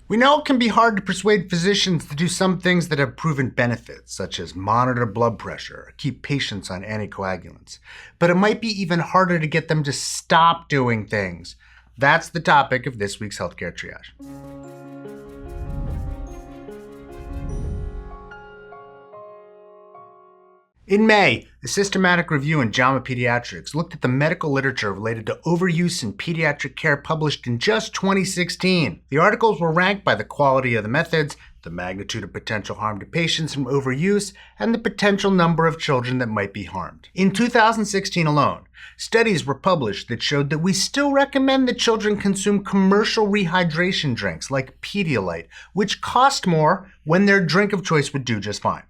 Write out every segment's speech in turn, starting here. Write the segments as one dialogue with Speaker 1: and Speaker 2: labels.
Speaker 1: We know it can be hard to persuade physicians to do some things that have proven benefits, such as monitor blood pressure or keep patients on anticoagulants. But it might be even harder to get them to stop doing things. That's the topic of this week's Healthcare Triage. In May, a systematic review in JAMA Pediatrics looked at the medical literature related to overuse in pediatric care published in just 2016. The articles were ranked by the quality of the methods, the magnitude of potential harm to patients from overuse, and the potential number of children that might be harmed. In 2016 alone, studies were published that showed that we still recommend that children consume commercial rehydration drinks like Pedialyte, which cost more when their drink of choice would do just fine.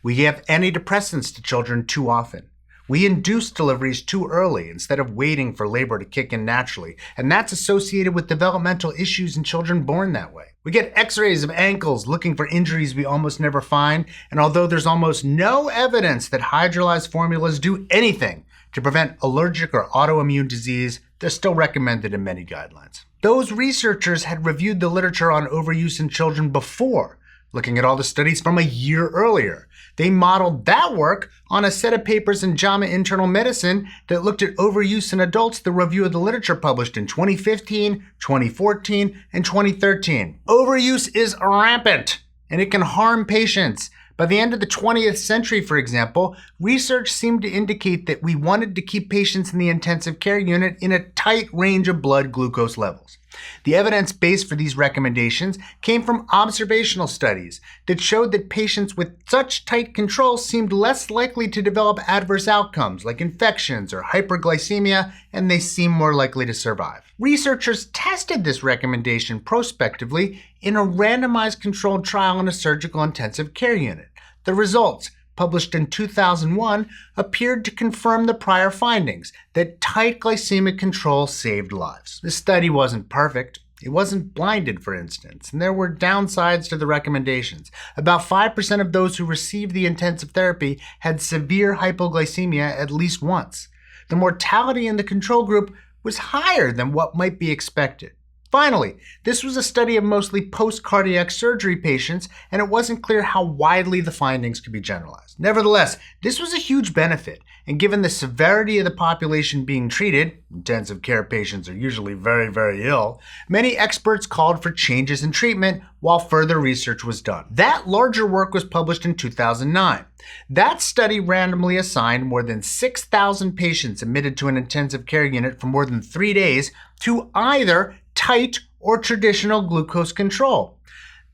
Speaker 1: We give antidepressants to children too often. We induce deliveries too early instead of waiting for labor to kick in naturally, and that's associated with developmental issues in children born that way. We get x-rays of ankles looking for injuries we almost never find, and although there's almost no evidence that hydrolyzed formulas do anything to prevent allergic or autoimmune disease, they're still recommended in many guidelines. Those researchers had reviewed the literature on overuse in children before, looking at all the studies from a year earlier. They modeled that work on a set of papers in JAMA Internal Medicine that looked at overuse in adults, the review of the literature published in 2015, 2014, and 2013. Overuse is rampant, and it can harm patients. By the end of the 20th century, for example, research seemed to indicate that we wanted to keep patients in the intensive care unit in a tight range of blood glucose levels. The evidence base for these recommendations came from observational studies that showed that patients with such tight control seemed less likely to develop adverse outcomes like infections or hyperglycemia, and they seemed more likely to survive. Researchers tested this recommendation prospectively in a randomized controlled trial in a surgical intensive care unit. The results, published in 2001, appeared to confirm the prior findings that tight glycemic control saved lives. The study wasn't perfect. It wasn't blinded, for instance, and there were downsides to the recommendations. About 5% of those who received the intensive therapy had severe hypoglycemia at least once. The mortality in the control group was higher than what might be expected. Finally, this was a study of mostly post-cardiac surgery patients, and it wasn't clear how widely the findings could be generalized. Nevertheless, this was a huge benefit, and given the severity of the population being treated, intensive care patients are usually very, very ill, many experts called for changes in treatment while further research was done. That larger work was published in 2009. That study randomly assigned more than 6,000 patients admitted to an intensive care unit for more than 3 days to either tight or traditional glucose control.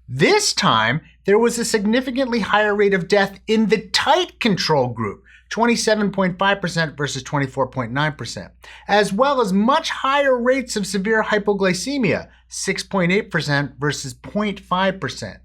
Speaker 1: This time, there was a significantly higher rate of death in the tight control group, 27.5% versus 24.9%, as well as much higher rates of severe hypoglycemia, 6.8% versus 0.5%.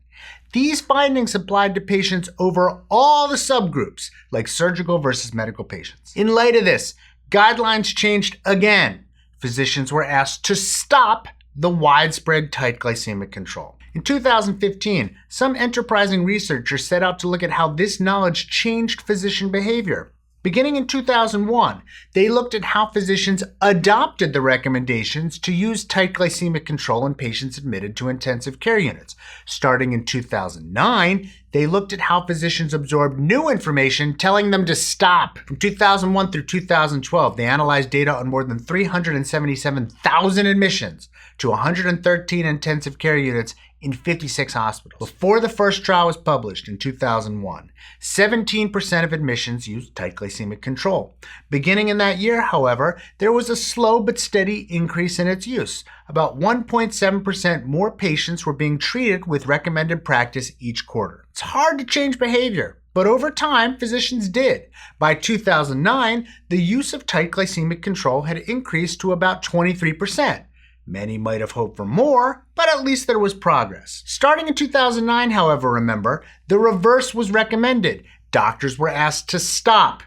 Speaker 1: These findings applied to patients over all the subgroups, like surgical versus medical patients. In light of this, guidelines changed again. Physicians were asked to stop the widespread tight glycemic control. In 2015, some enterprising researchers set out to look at how this knowledge changed physician behavior. Beginning in 2001, they looked at how physicians adopted the recommendations to use tight glycemic control in patients admitted to intensive care units. Starting in 2009, they looked at how physicians absorbed new information telling them to stop. From 2001 through 2012, they analyzed data on more than 377,000 admissions to 113 intensive care units in 56 hospitals. Before the first trial was published in 2001, 17% of admissions used tight glycemic control. Beginning in that year, however, there was a slow but steady increase in its use. About 1.7% more patients were being treated with recommended practice each quarter. It's hard to change behavior, but over time, physicians did. By 2009, the use of tight glycemic control had increased to about 23%. Many might have hoped for more, but at least there was progress. Starting in 2009, however, remember, the reverse was recommended. Doctors were asked to stop.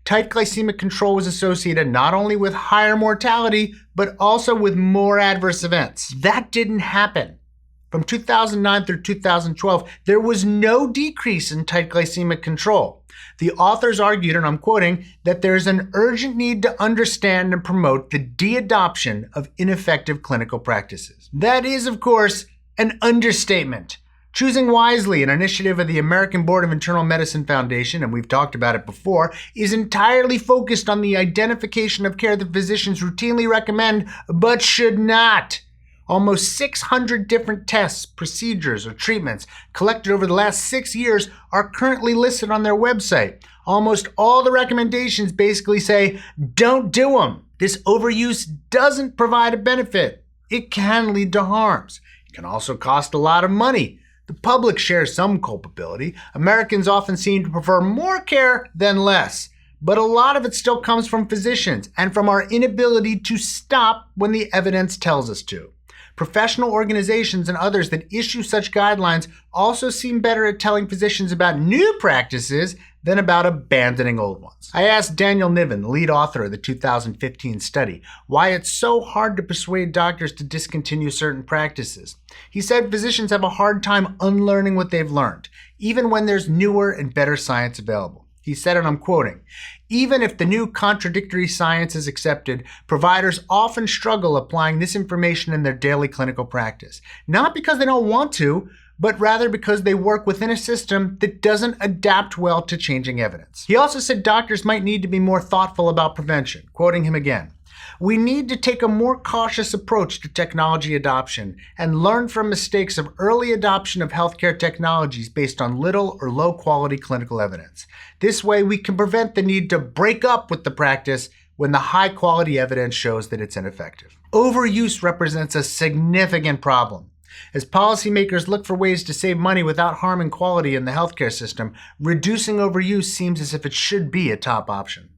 Speaker 1: Tight glycemic control was associated not only with higher mortality, but also with more adverse events. That didn't happen. From 2009 through 2012, there was no decrease in tight glycemic control. The authors argued, and I'm quoting, that there is an urgent need to understand and promote the de-adoption of ineffective clinical practices. That is, of course, An understatement. Choosing Wisely, an initiative of the American Board of Internal Medicine Foundation, and we've talked about it before, is entirely focused on the identification of care that physicians routinely recommend but should not. Almost 600 different tests, procedures, or treatments collected over the last 6 years are currently listed on their website. Almost all the recommendations basically say, don't do them. This overuse doesn't provide a benefit. It can lead to harms. It can also cost a lot of money. The public shares some culpability. Americans often seem to prefer more care than less. But a lot of it still comes from physicians and from our inability to stop when the evidence tells us to. Professional organizations and others that issue such guidelines also seem better at telling physicians about new practices than about abandoning old ones. I asked Daniel Niven, the lead author of the 2015 study, why it's so hard to persuade doctors to discontinue certain practices. He said physicians have a hard time unlearning what they've learned, even when there's newer and better science available. He said, and I'm quoting, "Even if the new contradictory science is accepted, providers often struggle applying this information in their daily clinical practice. Not because they don't want to, but rather because they work within a system that doesn't adapt well to changing evidence." He also said doctors might need to be more thoughtful about prevention. Quoting him again, "We need to take a more cautious approach to technology adoption and learn from mistakes of early adoption of healthcare technologies based on little or low quality clinical evidence. This way we can prevent the need to break up with the practice when the high quality evidence shows that it's ineffective." Overuse represents a significant problem. As policymakers look for ways to save money without harming quality in the healthcare system, reducing overuse seems as if it should be a top option.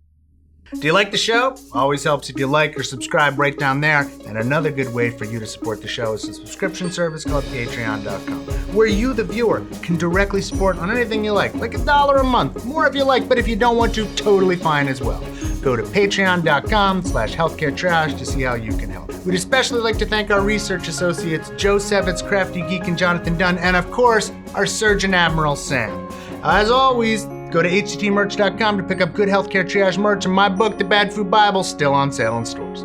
Speaker 1: Do you like the show? Always helps if you like or subscribe right down there. And another good way for you to support the show is a subscription service called Patreon.com, where you, the viewer, can directly support on anything you like $1 a month. More if you like, but if you don't want to, totally fine as well. Go to patreon.com/healthcaretriage to see how you can help. We'd especially like to thank our research associates, Joe Sevitz, Crafty Geek, and Jonathan Dunn, and of course, our Surgeon Admiral Sam. As always, go to hctmerch.com to pick up good healthcare triage merch, and my book, The Bad Food Bible, still on sale in stores.